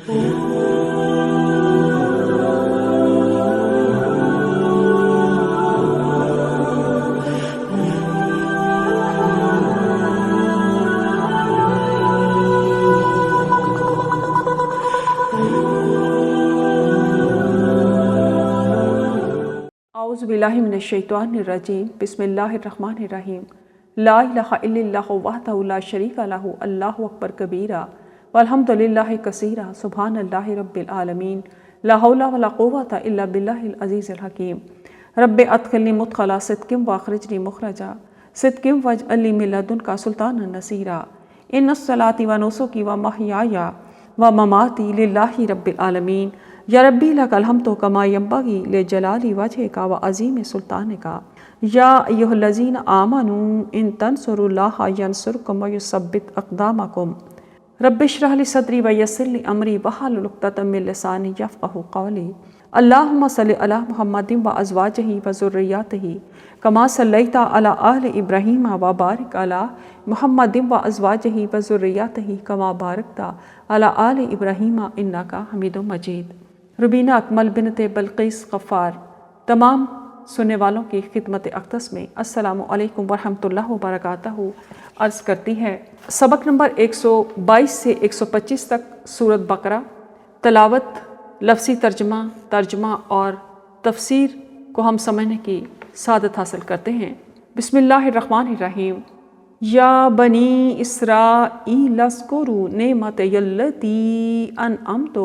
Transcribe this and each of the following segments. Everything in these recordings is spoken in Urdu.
اعوذ باللہ من الشیطان الرجیم بسم اللہ الرحمن الرحیم لا الہ الا اللہ وحدہ لا شریک لہ اللہ اکبر کبیرہ والحمد للہ کثیرہ سبحان اللہ رب العالمین لا حول ولا قوة الا باللہ العزیز الحکیم رب ادخلنی مدخل صدق واخرجنی مخرج صدق واجعل لی من لدنک سلطانا نصیرا ان الصلاۃ ونسکی ومحیای ومماتی للہ رب العالمین یا ربی لک الحمد کما ینبغی لجلال وجہک وعظیم سلطانک یا ایھا الذین آمنوا ان تنصروا اللہ ینصرکم ویثبت اقدامکم رب اشرح لی صدری ویسر لی امری واحلل عقدۃ من لسانی یفقہوا قولی اللہم صلی علی محمد وازواجہ وذریاتہ کما صلیت علی آل ابراہیم وبارک علی محمد وازواجہ وذریاتہ کما بارکت علی آل ابراہیم انک حمید مجید۔ ربینہ اکمل بنت بلقیس غفار تمام سننے والوں کی خدمت اقدس میں السلام علیکم ورحمۃ اللہ وبرکاتہ عرض کرتی ہے۔ سبق نمبر 122 سے 125 تک سورۃ بقرہ، تلاوت، لفظی ترجمہ اور تفسیر کو ہم سمجھنے کی سعادت حاصل کرتے ہیں۔ بسم اللہ الرحمن الرحیم۔ یا بنی اسرائیل اذکروا نعمتی التی انعمت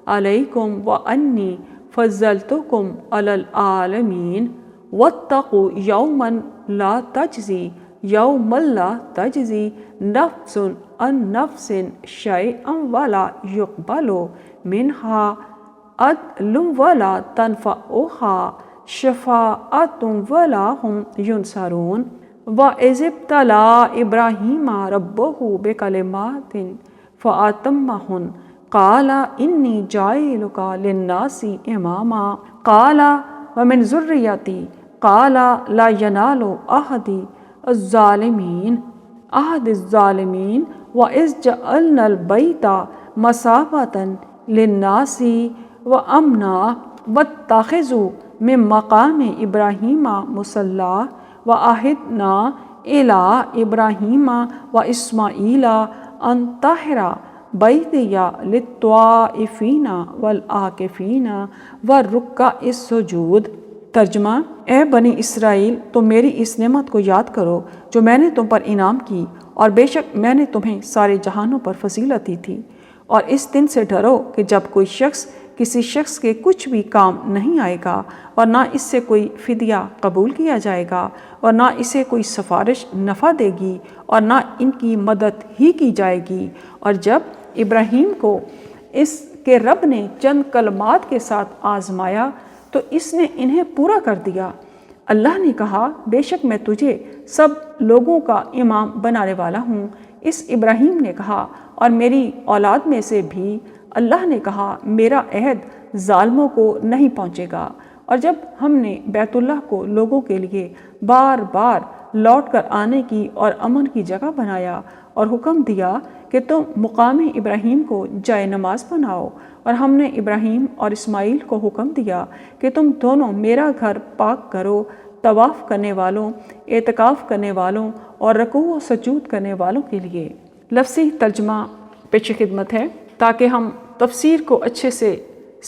علیکم وانی فضلتکم علی العالمین واتقوا یوما لا تجزی نفس عن نفس شیئا ولا یقبل منہا عدل ولا تنفعها شفاعۃ ولا هم ینصرون وَإِذِ ابْتَلَىٰ إِبْرَاهِيمَ رَبُّهُ بِكَلِمَاتٍ فَأَتَمَّهُنَّ قَالَ إِنِّي جَاعِلُكَ لِلنَّاسِ إِمَامًا قَالَ وَمِنْ ذُرِّيَّتِي قَالَ لَا يَنَالُ عَهْدِ الظَّالِمِينَ وَإِذْ جَعَلْنَا الْبَيْتَ مَثَابَةً لِلنَّاسِ وَأَمْنًا وَاتَّخِذُوا مِن مَّقَامِ إِبْرَاهِيمَ مُصَلًّى وَعَهِدْنَا إِلَىٰ إِبْرَاهِيمَ وَإِسْمَاعِيلَ أَن طَهِّرَ بَيْتِیَ لِلطَّائِفِینَ وَالْعَاکِفِینَ وَالرُّکَّعِ السُّجُودِ۔ ترجمہ: اے بنی اسرائیل، تم میری اس نعمت کو یاد کرو جو میں نے تم پر انعام کی، اور بے شک میں نے تمہیں سارے جہانوں پر فضیلت دی تھی، اور اس دن سے ڈرو کہ جب کوئی شخص کسی شخص کے کچھ بھی کام نہیں آئے گا، اور نہ اس سے کوئی فدیہ قبول کیا جائے گا، اور نہ اسے کوئی سفارش نفع دے گی، اور نہ ان کی مدد ہی کی جائے گی۔ اور جب ابراہیم کو اس کے رب نے چند کلمات کے ساتھ آزمایا تو اس نے انہیں پورا کر دیا۔ اللہ نے کہا، بے شک میں تجھے سب لوگوں کا امام بنانے والا ہوں۔ اس ابراہیم نے کہا، اور میری اولاد میں سے بھی۔ اللہ نے کہا، میرا عہد ظالموں کو نہیں پہنچے گا۔ اور جب ہم نے بیت اللہ کو لوگوں کے لیے بار بار لوٹ کر آنے کی اور امن کی جگہ بنایا، اور حکم دیا کہ تم مقام ابراہیم کو جائے نماز بناؤ، اور ہم نے ابراہیم اور اسماعیل کو حکم دیا کہ تم دونوں میرا گھر پاک کرو، طواف کرنے والوں، اعتکاف کرنے والوں اور رکوع و سجود کرنے والوں کے لیے۔ لفظی ترجمہ پیش خدمت ہے تاکہ ہم تفسیر کو اچھے سے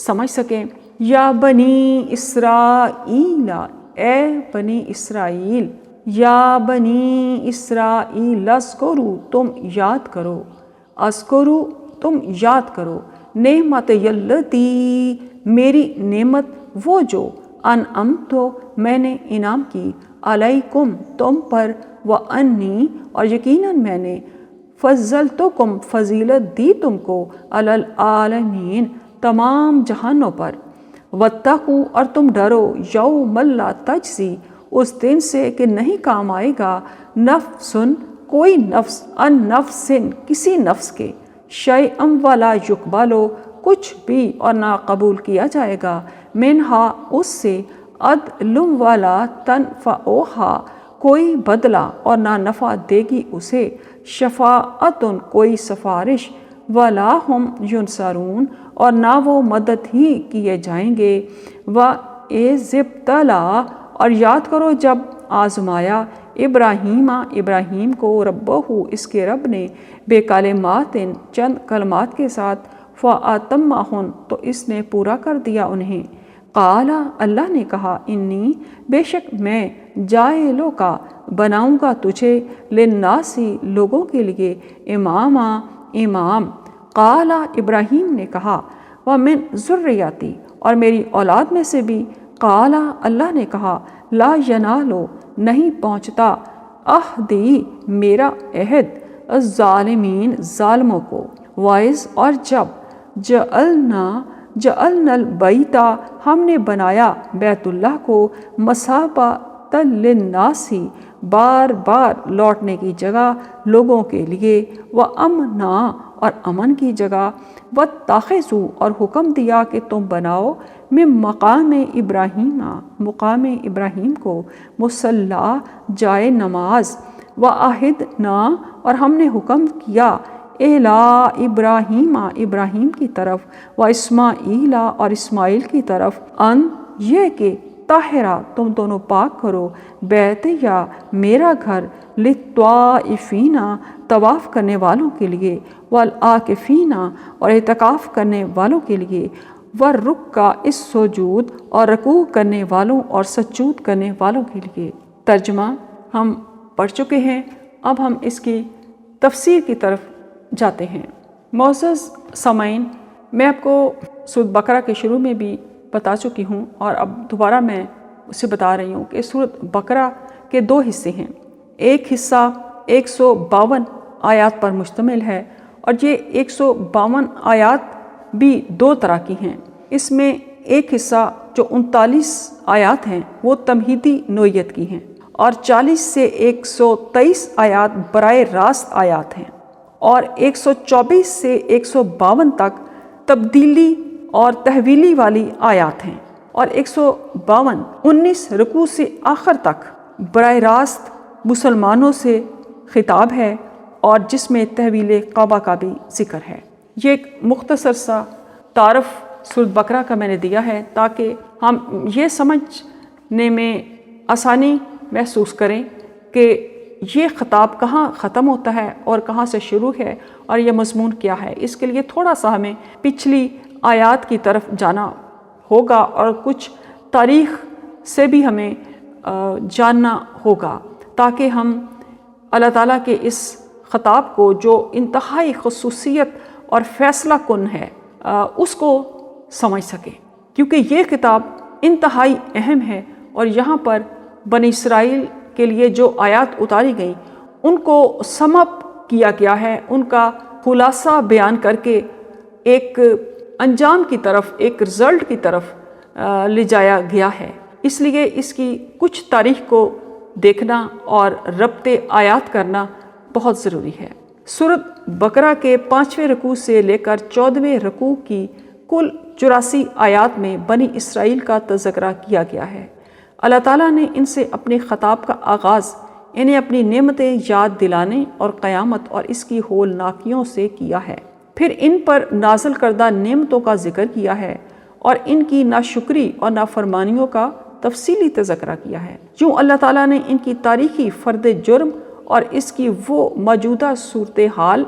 سمجھ سکیں۔ یا بنی اسرائیل، اے بنی اسرائیل، یا بنی اسرائیل اذکروا، تم یاد کرو، اذکروا تم یاد کرو، نعمت التی میری نعمت وہ جو انعمت میں نے انعام کی، علیکم تم پر، وانی اور یقیناً میں نے، فضلتکم فضیلت دی تم کو، علی العالمین تمام جہانوں پر، واتقوا اور تم ڈرو، یوم لا تجزی اس دن سے کہ نہیں کام آئے گا، نفس کوئی نفس، ان نفس کسی نفس کے، شیئا ولا یقبل کچھ بھی اور نہ قبول کیا جائے گا، منہا اس سے، عدل ولا تنفعها کوئی بدلہ اور نہ نفع دے گی اسے، شفاعت کوئی سفارش، ولا ہم ینصرون اور نہ وہ مدد ہی کیے جائیں گے۔ وَإِذِ ابْتَلَىٰ، اور یاد کرو جب آزمایا ابراہیم کو ربہ، اس کے رب نے، بے کلمات، چند کلمات کے ساتھ، فَأَتَمَّہُنَّ، تو اس نے پورا کر دیا انہیں۔ قال، اللہ نے کہا، انی، بے شک میں، جاعلک، بناؤں گا تجھے، للناس، لوگوں کے لیے، امام۔ قال، ابراہیم نے کہا، ومن ذریتی، اور میری اولاد میں سے بھی۔ قال، اللہ نے کہا، لا ینال، نہیں پہنچتا، عہدی، میرا عہد، الظالمین، ظالموں کو۔ وَإِذْ، اور جب، جعلنا البیت، ہم نے بنایا بیت اللہ کو، مثابۃ للناس، بار بار لوٹنے کی جگہ لوگوں کے لیے، وامنا، اور امن کی جگہ، واتخذوا، اور حکم دیا کہ تم بناؤ، من مقام ابراہیم، مقام ابراہیم کو، مصلی، جائے نماز، وعہدنا، اور ہم نے حکم کیا، الی ابراہیم، ابراہیم کی طرف، واسماعیل، اور اسماعیل کی طرف، ان، یہ کہ، طاہرہ، تم دونوں پاک کرو، بیت، یا میرا گھر، للطوائفین، طواف کرنے والوں کے لیے، والعاکفین، اور اعتکاف کرنے والوں کے لیے، والرکع السجود، اور رکوع کرنے والوں اور سجود کرنے والوں کے لیے۔ ترجمہ ہم پڑھ چکے ہیں، اب ہم اس کی تفسیر کی طرف جاتے ہیں۔ معزز سامعین، میں آپ کو سورۃ بقرہ کے شروع میں بھی بتا چکی ہوں، اور اب دوبارہ میں اسے بتا رہی ہوں کہ سورۃ بقرہ کے دو حصے ہیں۔ ایک حصہ 152 آیات پر مشتمل ہے، اور یہ 152 آیات بھی دو طرح کی ہیں۔ اس میں ایک حصہ جو 39 آیات ہیں وہ تمہیدی نوعیت کی ہیں، اور 40 سے 123 آیات براہ راست آیات ہیں، اور 124 سے 152 تک تبدیلی اور تحویلی والی آیات ہیں، اور 19 رکوع سے آخر تک براہ راست مسلمانوں سے خطاب ہے، اور جس میں تحویل کعبہ کا بھی ذکر ہے۔ یہ ایک مختصر سا تعارف سورۃ بقرہ کا میں نے دیا ہے تاکہ ہم یہ سمجھنے میں آسانی محسوس کریں کہ یہ خطاب کہاں ختم ہوتا ہے اور کہاں سے شروع ہے، اور یہ مضمون کیا ہے۔ اس کے لیے تھوڑا سا ہمیں پچھلی آیات کی طرف جانا ہوگا، اور کچھ تاریخ سے بھی ہمیں جاننا ہوگا، تاکہ ہم اللہ تعالیٰ کے اس خطاب کو، جو انتہائی خصوصیت اور فیصلہ کن ہے، اس کو سمجھ سکیں، کیونکہ یہ کتاب انتہائی اہم ہے، اور یہاں پر بنی اسرائیل کے لیے جو آیات اتاری گئیں ان کو سم اپ کیا گیا ہے، ان کا خلاصہ بیان کر کے ایک انجام کی طرف، ایک رزلٹ کی طرف لے جایا گیا ہے۔ اس لیے اس کی کچھ تاریخ کو دیکھنا اور ربط آیات کرنا بہت ضروری ہے۔ سورۃ بقرہ کے 5ویں رکوع سے لے کر 14ویں رکوع کی کل 84 آیات میں بنی اسرائیل کا تذکرہ کیا گیا ہے۔ اللہ تعالیٰ نے ان سے اپنے خطاب کا آغاز انہیں اپنی نعمتیں یاد دلانے اور قیامت اور اس کی ہولناکیوں سے کیا ہے، پھر ان پر نازل کردہ نعمتوں کا ذکر کیا ہے، اور ان کی ناشکری اور نافرمانیوں کا تفصیلی تذکرہ کیا ہے۔ یوں اللہ تعالیٰ نے ان کی تاریخی فرد جرم اور اس کی وہ موجودہ صورتحال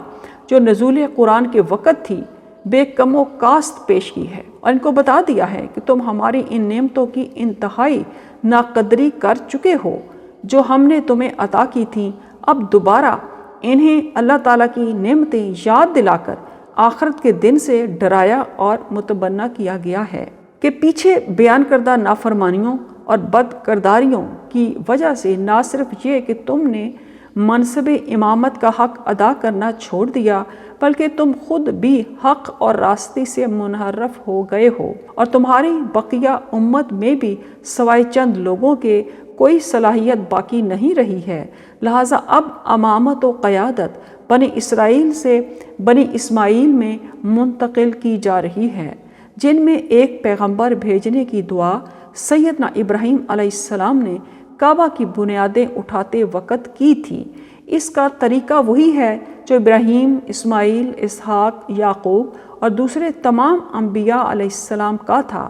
جو نزول قرآن کے وقت تھی بے کم و کاست پیش کی ہے، اور ان کو بتا دیا ہے کہ تم ہماری ان نعمتوں کی انتہائی ناقدری کر چکے ہو جو ہم نے تمہیں عطا کی تھیں۔ اب دوبارہ انہیں اللہ تعالیٰ کی نعمتیں یاد دلا کر آخرت کے دن سے ڈرایا اور متبنہ کیا گیا ہے کہ پیچھے بیان کردہ نافرمانیوں اور بد کرداریوں کی وجہ سے نہ صرف یہ کہ تم نے منصب امامت کا حق ادا کرنا چھوڑ دیا، بلکہ تم خود بھی حق اور راستے سے منحرف ہو گئے ہو، اور تمہاری بقیہ امت میں بھی سوائے چند لوگوں کے کوئی صلاحیت باقی نہیں رہی ہے۔ لہٰذا اب امامت و قیادت بنی اسرائیل سے بنی اسماعیل میں منتقل کی جا رہی ہے، جن میں ایک پیغمبر بھیجنے کی دعا سیدنا ابراہیم علیہ السلام نے کعبہ کی بنیادیں اٹھاتے وقت کی تھی۔ اس کا طریقہ وہی ہے جو ابراہیم، اسماعیل، اسحاق، یعقوب اور دوسرے تمام انبیاء علیہ السلام کا تھا،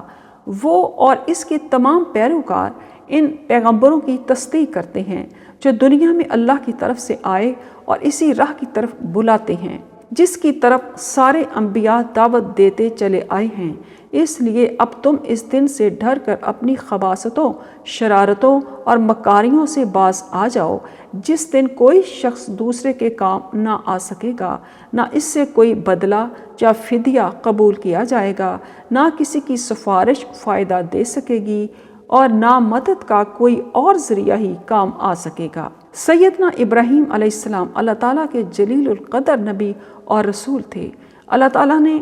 وہ اور اس کے تمام پیروکار ان پیغمبروں کی تصدیق کرتے ہیں جو دنیا میں اللہ کی طرف سے آئے اور اسی راہ کی طرف بلاتے ہیں جس کی طرف سارے انبیاء دعوت دیتے چلے آئے ہیں۔ اس لیے اب تم اس دن سے ڈر کر اپنی خباثتوں، شرارتوں اور مکاریوں سے باز آ جاؤ، جس دن کوئی شخص دوسرے کے کام نہ آ سکے گا، نہ اس سے کوئی بدلہ یا فدیہ قبول کیا جائے گا، نہ کسی کی سفارش فائدہ دے سکے گی اور نہ مدد کا کوئی اور ذریعہ ہی کام آ سکے گا۔ سیدنا ابراہیم علیہ السلام اللہ تعالیٰ کے جلیل القدر نبی اور رسول تھے۔ اللہ تعالیٰ نے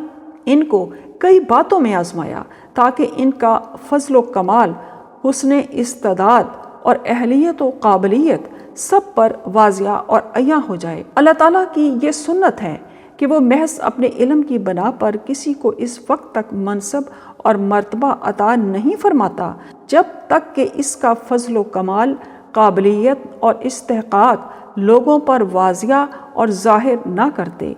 ان کو کئی باتوں میں آزمایا تاکہ ان کا فضل و کمال، حسن استعداد اور اہلیت و قابلیت سب پر واضح اور عیاں ہو جائے۔ اللہ تعالیٰ کی یہ سنت ہے کہ وہ محض اپنے علم کی بنا پر کسی کو اس وقت تک منصب اور مرتبہ عطا نہیں فرماتا جب تک کہ اس کا فضل و کمال، قابلیت اور استحقاق لوگوں پر واضح اور ظاہر نہ کرتے۔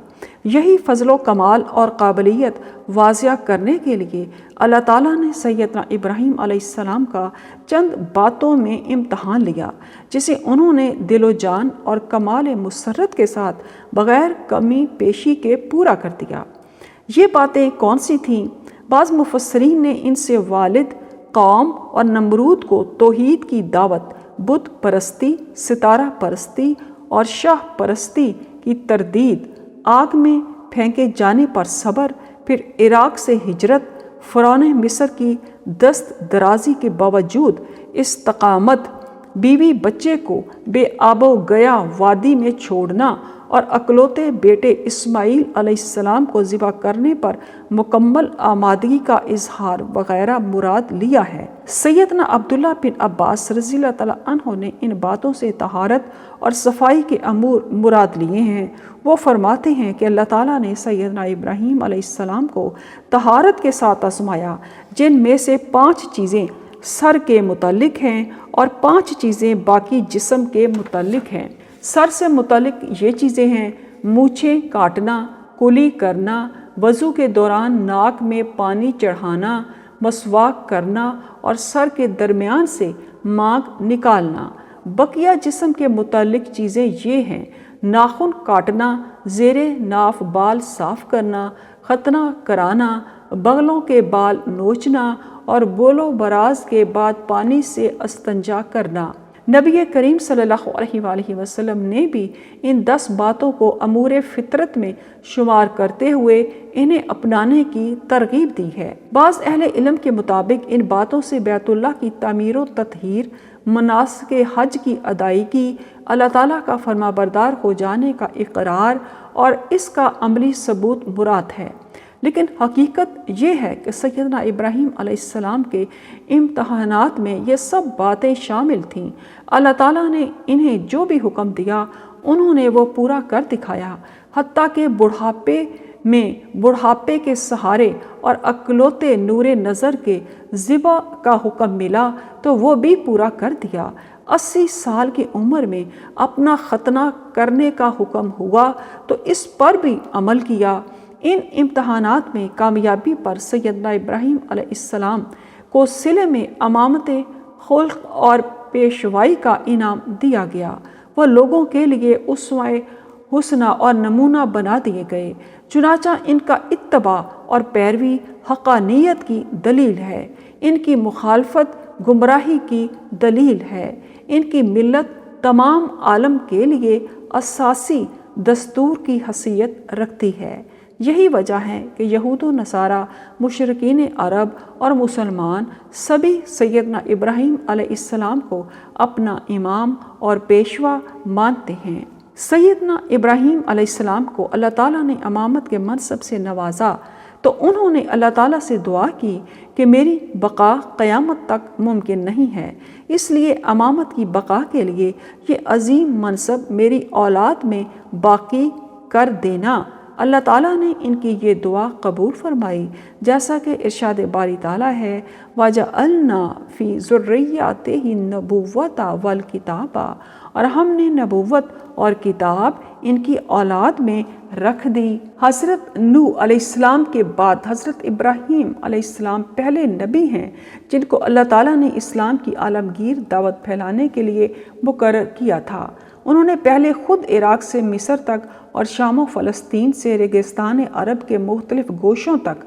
یہی فضل و کمال اور قابلیت واضح کرنے کے لیے اللہ تعالیٰ نے سیدنا ابراہیم علیہ السلام کا چند باتوں میں امتحان لیا، جسے انہوں نے دل و جان اور کمال مسرت کے ساتھ بغیر کمی پیشی کے پورا کر دیا۔ یہ باتیں کون سی تھیں؟ بعض مفسرین نے ان سے والد، قوم اور نمرود کو توحید کی دعوت، بت پرستی، ستارہ پرستی اور شاہ پرستی کی تردید، آگ میں پھینکے جانے پر صبر، پھر عراق سے ہجرت، فرعون مصر کی دست درازی کے باوجود استقامت، بیوی بچے کو بے آب و گیا وادی میں چھوڑنا اور اکلوتے بیٹے اسماعیل علیہ السلام کو ذبح کرنے پر مکمل آمادگی کا اظہار وغیرہ مراد لیا ہے۔ سیدنا عبداللہ بن عباس رضی اللہ تعالیٰ عنہ نے ان باتوں سے طہارت اور صفائی کے امور مراد لیے ہیں۔ وہ فرماتے ہیں کہ اللہ تعالیٰ نے سیدنا ابراہیم علیہ السلام کو طہارت کے ساتھ آزمایا، جن میں سے 5 چیزیں سر کے متعلق ہیں اور 5 چیزیں باقی جسم کے متعلق ہیں۔ سر سے متعلق یہ چیزیں ہیں: مونچھیں کاٹنا، کلی کرنا، وضو کے دوران ناک میں پانی چڑھانا، مسواک کرنا اور سر کے درمیان سے مانگ نکالنا۔ بقیہ جسم کے متعلق چیزیں یہ ہیں: ناخن کاٹنا، زیر ناف بال صاف کرنا، ختنہ کرانا، بغلوں کے بال نوچنا اور بول و براز کے بعد پانی سے استنجا کرنا۔ نبی کریم صلی اللہ علیہ وآلہ وسلم نے بھی ان 10 باتوں کو امور فطرت میں شمار کرتے ہوئے انہیں اپنانے کی ترغیب دی ہے۔ بعض اہل علم کے مطابق ان باتوں سے بیت اللہ کی تعمیر و تطہیر، مناسک حج کی ادائیگی، اللہ تعالیٰ کا فرما بردار ہو جانے کا اقرار اور اس کا عملی ثبوت مراد ہے۔ لیکن حقیقت یہ ہے کہ سیدنا ابراہیم علیہ السلام کے امتحانات میں یہ سب باتیں شامل تھیں۔ اللہ تعالیٰ نے انہیں جو بھی حکم دیا انہوں نے وہ پورا کر دکھایا، حتیٰ کہ بڑھاپے کے سہارے اور اکلوتے نور نظر کے ذبح کا حکم ملا تو وہ بھی پورا کر دیا۔ 80 سال کی عمر میں اپنا ختنہ کرنے کا حکم ہوا تو اس پر بھی عمل کیا۔ ان امتحانات میں کامیابی پر سیدنا ابراہیم علیہ السلام کو صلے میں امامت خلق اور پیشوائی کا انعام دیا گیا۔ وہ لوگوں کے لیے اسوہ حسنہ اور نمونہ بنا دیے گئے، چنانچہ ان کا اتباع اور پیروی حقانیت کی دلیل ہے، ان کی مخالفت گمراہی کی دلیل ہے۔ ان کی ملت تمام عالم کے لیے اساسی دستور کی حیثیت رکھتی ہے۔ یہی وجہ ہے کہ یہود و نصارہ، مشرکین عرب اور مسلمان سبھی سیدنا ابراہیم علیہ السلام کو اپنا امام اور پیشوا مانتے ہیں۔ سیدنا ابراہیم علیہ السلام کو اللہ تعالیٰ نے امامت کے منصب سے نوازا تو انہوں نے اللہ تعالیٰ سے دعا کی کہ میری بقا قیامت تک ممکن نہیں ہے، اس لیے امامت کی بقا کے لیے یہ عظیم منصب میری اولاد میں باقی کر دینا۔ اللہ تعالیٰ نے ان کی یہ دعا قبول فرمائی، جیسا کہ ارشاد باری تعالیٰ ہے وَجَعَلْنَا فِي ذُرِّيَّتِهِ النُّبُوَّةَ وَالْكِتَابَ، اور ہم نے نبوت اور کتاب ان کی اولاد میں رکھ دی۔ حضرت نوح علیہ السلام کے بعد حضرت ابراہیم علیہ السلام پہلے نبی ہیں جن کو اللہ تعالیٰ نے اسلام کی عالمگیر دعوت پھیلانے کے لیے مقرر کیا تھا۔ انہوں نے پہلے خود عراق سے مصر تک اور شام و فلسطین سے ریگستان عرب کے مختلف گوشوں تک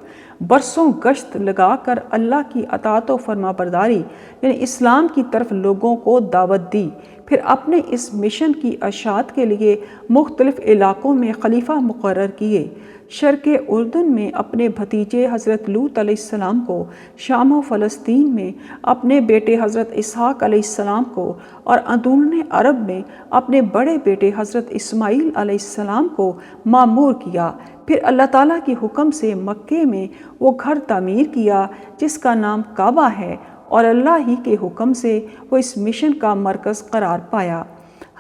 برسوں گشت لگا کر اللہ کی اطاعت و فرما برداری یعنی اسلام کی طرف لوگوں کو دعوت دی۔ پھر اپنے اس مشن کی اشاعت کے لیے مختلف علاقوں میں خلیفہ مقرر کیے۔ شرق اردن میں اپنے بھتیجے حضرت لوط علیہ السلام کو، شام و فلسطین میں اپنے بیٹے حضرت اسحاق علیہ السلام کو اور اندرون عرب میں اپنے بڑے بیٹے حضرت اسماعیل علیہ السلام کو مامور کیا۔ پھر اللہ تعالیٰ کے حکم سے مکے میں وہ گھر تعمیر کیا جس کا نام کعبہ ہے، اور اللہ ہی کے حکم سے وہ اس مشن کا مرکز قرار پایا۔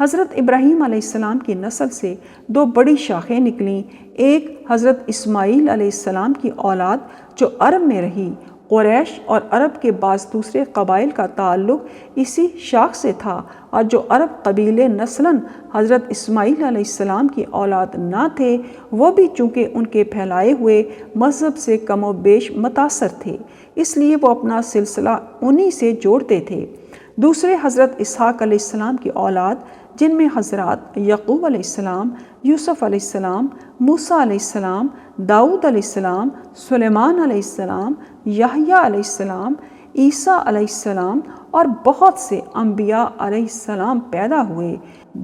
حضرت ابراہیم علیہ السلام کی نسل سے دو بڑی شاخیں نکلیں، ایک حضرت اسماعیل علیہ السلام کی اولاد جو عرب میں رہی۔ قریش اور عرب کے بعض دوسرے قبائل کا تعلق اسی شاخ سے تھا، اور جو عرب قبیلے نسلاً حضرت اسماعیل علیہ السلام کی اولاد نہ تھے، وہ بھی چونکہ ان کے پھیلائے ہوئے مذہب سے کم و بیش متاثر تھے، اس لیے وہ اپنا سلسلہ انہی سے جوڑتے تھے۔ دوسرے حضرت اسحاق علیہ السلام کی اولاد جن میں حضرات یعقوب علیہ السلام، یوسف علیہ السلام، موسیٰ علیہ السلام، داؤد علیہ السلام، سلیمان علیہ السلام، یحییٰ علیہ السلام، عیسیٰ علیہ السلام اور بہت سے انبیاء علیہ السلام پیدا ہوئے۔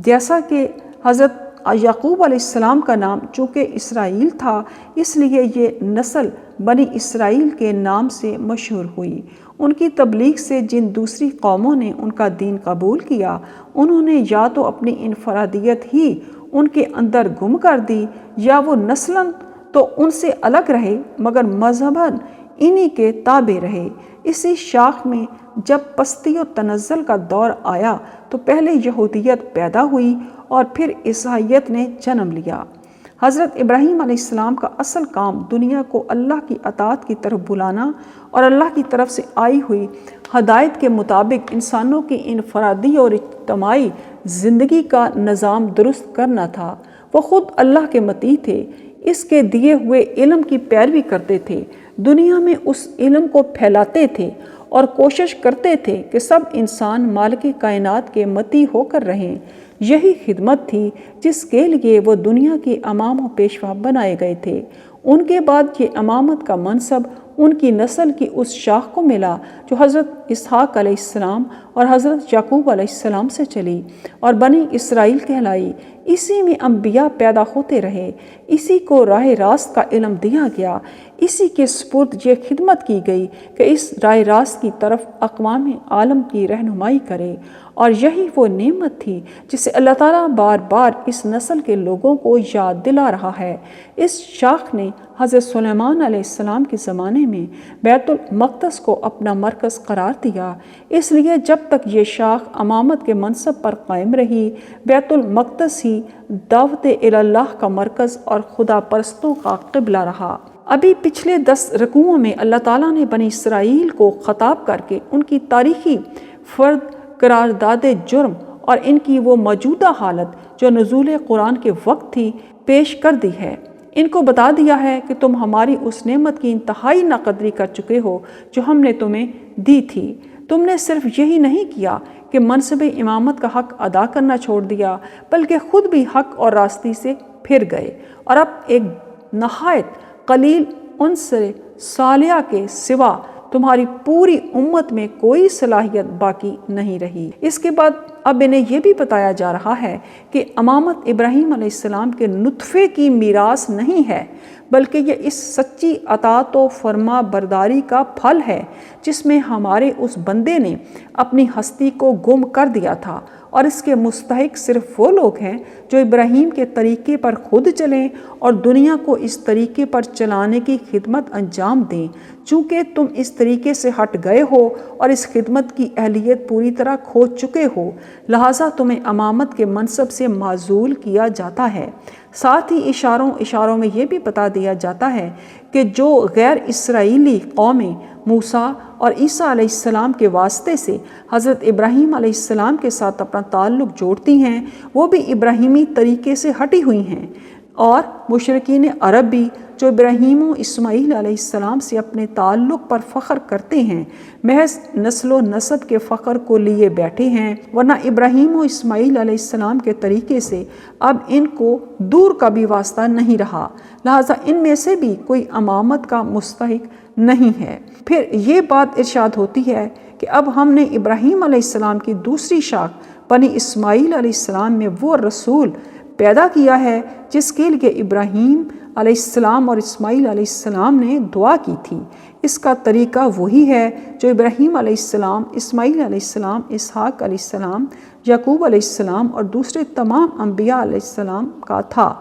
جیسا کہ حضرت یعقوب علیہ السلام کا نام چونکہ اسرائیل تھا، اس لیے یہ نسل بنی اسرائیل کے نام سے مشہور ہوئی۔ ان کی تبلیغ سے جن دوسری قوموں نے ان کا دین قبول کیا، انہوں نے یا تو اپنی انفرادیت ہی ان کے اندر گم کر دی، یا وہ نسلاً تو ان سے الگ رہے مگر مذہباً انہی کے تابع رہے۔ اسی شاخ میں جب پستی و تنزل کا دور آیا تو پہلے یہودیت پیدا ہوئی اور پھر عیسائیت نے جنم لیا۔ حضرت ابراہیم علیہ السلام کا اصل کام دنیا کو اللہ کی اطاعت کی طرف بلانا اور اللہ کی طرف سے آئی ہوئی ہدایت کے مطابق انسانوں کی انفرادی اور اجتماعی زندگی کا نظام درست کرنا تھا۔ وہ خود اللہ کے مطیع تھے، اس کے دیے ہوئے علم کی پیروی کرتے تھے، دنیا میں اس علم کو پھیلاتے تھے اور کوشش کرتے تھے کہ سب انسان مالک کائنات کے مطیع ہو کر رہیں۔ یہی خدمت تھی جس کے لیے وہ دنیا کے امام و پیشوا بنائے گئے تھے۔ ان کے بعد یہ امامت کا منصب ان کی نسل کی اس شاخ کو ملا جو حضرت اسحاق علیہ السلام اور حضرت یعقوب علیہ السلام سے چلی اور بنی اسرائیل کہلائی۔ اسی میں انبیاء پیدا ہوتے رہے، اسی کو راہ راست کا علم دیا گیا، اسی کے سپرد یہ خدمت کی گئی کہ اس راہ راست کی طرف اقوام عالم کی رہنمائی کرے، اور یہی وہ نعمت تھی جسے اللہ تعالیٰ بار بار اس نسل کے لوگوں کو یاد دلا رہا ہے۔ اس شاخ نے حضرت سلیمان علیہ السلام کے زمانے میں بیت المقدس کو اپنا مرکز قرار دیا، اس لیے جب تک یہ شاخ امامت کے منصب پر قائم رہی، بیت المقدس ہی دعوت اللہ کا مرکز اور خدا پرستوں کا قبلہ رہا۔ ابھی پچھلے 10 رکوعوں میں اللہ تعالیٰ نے بنی اسرائیل کو خطاب کر کے ان کی تاریخی فرد قرارداد جرم اور ان کی وہ موجودہ حالت جو نزول قرآن کے وقت تھی پیش کر دی ہے۔ ان کو بتا دیا ہے کہ تم ہماری اس نعمت کی انتہائی ناقدری کر چکے ہو جو ہم نے تمہیں دی تھی۔ تم نے صرف یہی نہیں کیا کہ منصب امامت کا حق ادا کرنا چھوڑ دیا، بلکہ خود بھی حق اور راستی سے پھر گئے، اور اب ایک نہایت قلیل عنصر صالحہ کے سوا تمہاری پوری امت میں کوئی صلاحیت باقی نہیں رہی۔ اس کے بعد اب انہیں یہ بھی بتایا جا رہا ہے کہ امامت ابراہیم علیہ السلام کے نطفے کی میراث نہیں ہے، بلکہ یہ اس سچی اطاعت و فرما برداری کا پھل ہے جس میں ہمارے اس بندے نے اپنی ہستی کو گم کر دیا تھا، اور اس کے مستحق صرف وہ لوگ ہیں جو ابراہیم کے طریقے پر خود چلیں اور دنیا کو اس طریقے پر چلانے کی خدمت انجام دیں۔ چونکہ تم اس طریقے سے ہٹ گئے ہو اور اس خدمت کی اہلیت پوری طرح کھو چکے ہو، لہٰذا تمہیں امامت کے منصب سے معزول کیا جاتا ہے۔ ساتھ ہی اشاروں میں یہ بھی بتا دیا جاتا ہے کہ جو غیر اسرائیلی قومیں موسیٰ اور عیسیٰ علیہ السلام کے واسطے سے حضرت ابراہیم علیہ السلام کے ساتھ اپنا تعلق جوڑتی ہیں وہ بھی ابراہیمی طریقے سے ہٹی ہوئی ہیں، اور مشرکین عرب بھی جو ابراہیم و اسماعیل علیہ السلام سے اپنے تعلق پر فخر کرتے ہیں محض نسل و نسب کے فخر کو لیے بیٹھے ہیں، ورنہ ابراہیم و اسماعیل علیہ السلام کے طریقے سے اب ان کو دور کا بھی واسطہ نہیں رہا، لہٰذا ان میں سے بھی کوئی امامت کا مستحق نہیں ہے۔ پھر یہ بات ارشاد ہوتی ہے کہ اب ہم نے ابراہیم علیہ السلام کی دوسری شاخ بنی اسماعیل علیہ السلام میں وہ رسول پیدا کیا ہے جس کے لیے ابراہیم علیہ السلام اور اسماعیل علیہ السلام نے دعا کی تھی۔ اس کا طریقہ وہی ہے جو ابراہیم علیہ السلام، اسماعیل علیہ السلام، اسحاق علیہ السلام، یعقوب علیہ السلام اور دوسرے تمام انبیاء علیہ السلام کا تھا۔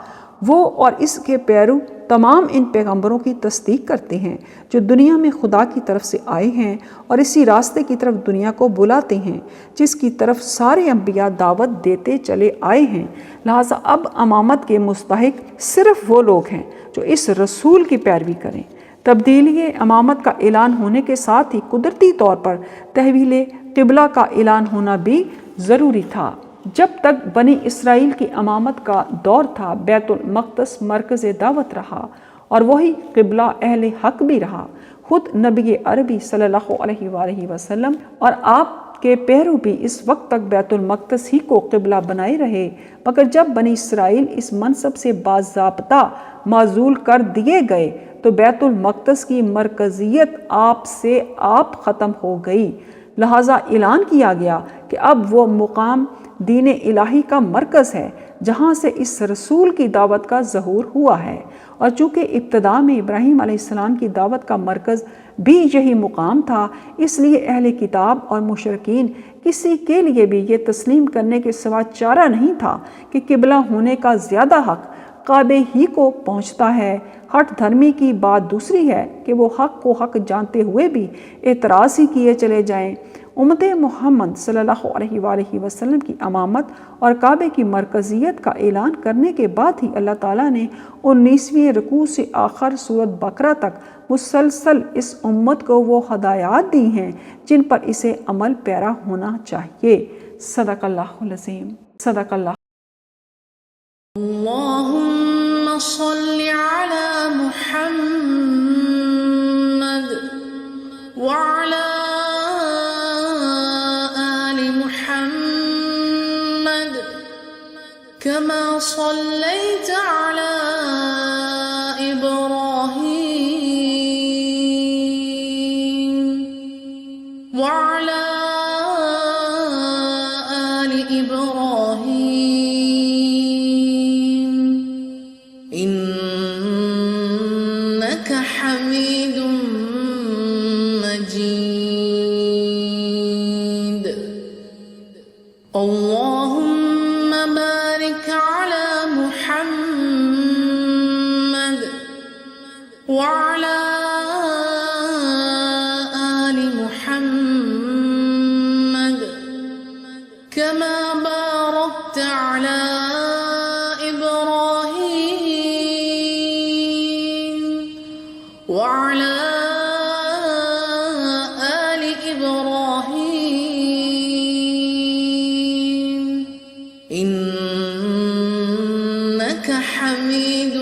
وہ اور اس کے پیرو تمام ان پیغمبروں کی تصدیق کرتے ہیں جو دنیا میں خدا کی طرف سے آئے ہیں اور اسی راستے کی طرف دنیا کو بلاتے ہیں جس کی طرف سارے انبیاء دعوت دیتے چلے آئے ہیں۔ لہٰذا اب امامت کے مستحق صرف وہ لوگ ہیں جو اس رسول کی پیروی کریں۔ تبدیلی امامت کا اعلان ہونے کے ساتھ ہی قدرتی طور پر تحویل قبلہ کا اعلان ہونا بھی ضروری تھا۔ جب تک بنی اسرائیل کی امامت کا دور تھا بیت المقدس مرکز دعوت رہا اور وہی قبلہ اہل حق بھی رہا۔ خود نبی عربی صلی اللہ علیہ وآلہ وسلم اور آپ کے پیرو بھی اس وقت تک بیت المقدس ہی کو قبلہ بنائے رہے، مگر جب بنی اسرائیل اس منصب سے باضابطہ معزول کر دیے گئے تو بیت المقدس کی مرکزیت آپ سے آپ ختم ہو گئی، لہٰذا اعلان کیا گیا کہ اب وہ مقام دین الہی کا مرکز ہے جہاں سے اس رسول کی دعوت کا ظہور ہوا ہے، اور چونکہ ابتدا میں ابراہیم علیہ السلام کی دعوت کا مرکز بھی یہی مقام تھا، اس لیے اہل کتاب اور مشرکین کسی کے لیے بھی یہ تسلیم کرنے کے سوا چارہ نہیں تھا کہ قبلہ ہونے کا زیادہ حق کعبے ہی کو پہنچتا ہے۔ ہٹ دھرمی کی بات دوسری ہے کہ وہ حق کو حق جانتے ہوئے بھی اعتراض ہی کیے چلے جائیں۔ امت محمد صلی اللہ علیہ وآلہ وسلم کی امامت اور کعبے کی مرکزیت کا اعلان کرنے کے بعد ہی اللہ تعالیٰ نے 19ویں رکوع سے آخر سورۃ بقرہ تک مسلسل اس امت کو وہ ہدایات دی ہیں جن پر اسے عمل پیرا ہونا چاہیے۔ صدق اللہ العظیم۔ صدق اللہ۔ اللہم صل علی محمد وعلی كما صليت على إبراهيم وعلى آل إبراهيم إنك حميد مجيد۔ اللهم بارك على محمد وعلى آل محمد كما باركت على إبراهيم وعلى آل إبراهيم إنك حميد